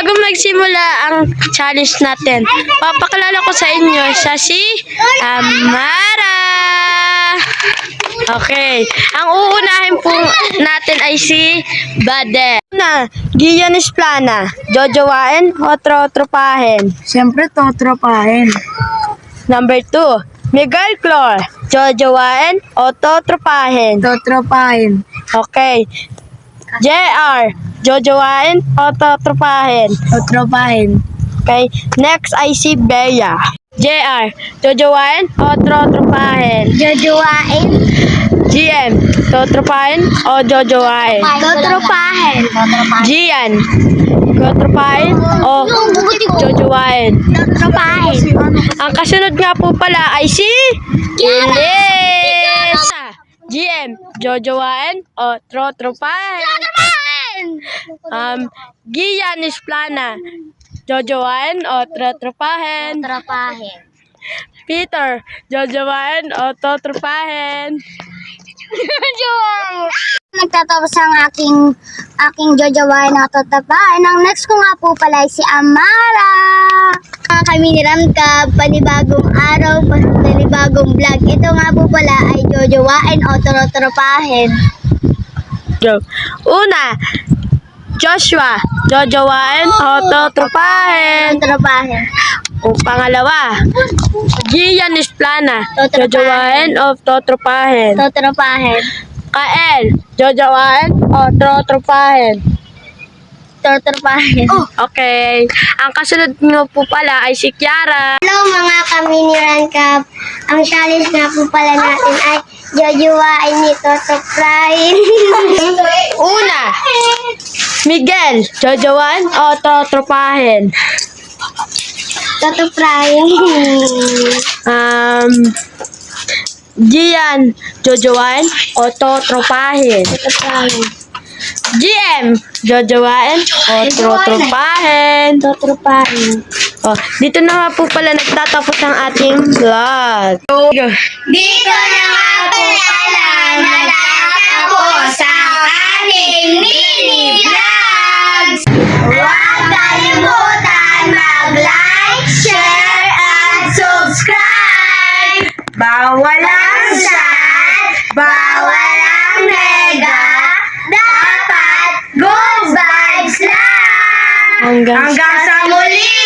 Bago magsimula ang challenge natin, papakilala ko sa inyo siya si Amara. Okay. Ang uunahin po natin ay si Bade. Una, Gianis Plana. Jojowain o trotropahin? Siyempre, totropahin. Number 2, Miguel Clor. Jojowain o totropahin? Totropahin. Okay. JR. Jojowain o totropahin? Totropahin. Okay. Next ay si Bea. JR. Jojowain o trotropahin? Jojowain. GM. Totropahin o jojowain? Totropahin. Gian. Totropahin o jojowain? Totropahin. Ang kasunod nga po pala ay si Ilis. GM. Jojowain o trotropahin? Gianis Plana. Jojowain o trotropahin? Totropahin. Peter. Jojowain o trotropahin? Nagtatapos ang aking jojowain na totropahin. Ang next ko nga po pala ay si Amara. Kami ni Ramkab, panibagong araw, panibagong vlog. Ito nga po pala ay jojowain o totropahin. Go. Una, Joshua. Jojowain o totropahin? Totropahin. O pangalawa, Gianis Plana. Jojowain o totropahin? Totropahin. Kael. Jojowain o trotropahin? Totropahin. Okay. Ang kasunod nyo po pala ay si Kiara. Hello mga kamini Rankap. Ang challenge na po pala natin ay jojowain ni totropahin. Una, Miguel. Jojowain o totropahin? Totropahin. Gian. Jojowain o totropahin? Totropahin. GM. Jojowain o trotropahin? Totropahin. Oh, dito na nga po pala nagtatapos ang ating vlog. Dito na nga po pala natatapos ang ating mini vlogs. Huwag kalimutan mag-like, share, at subscribe. Bawal ang chat, bawal ang mega, dapat good vibes lang. Hanggang Hanggang sa muli!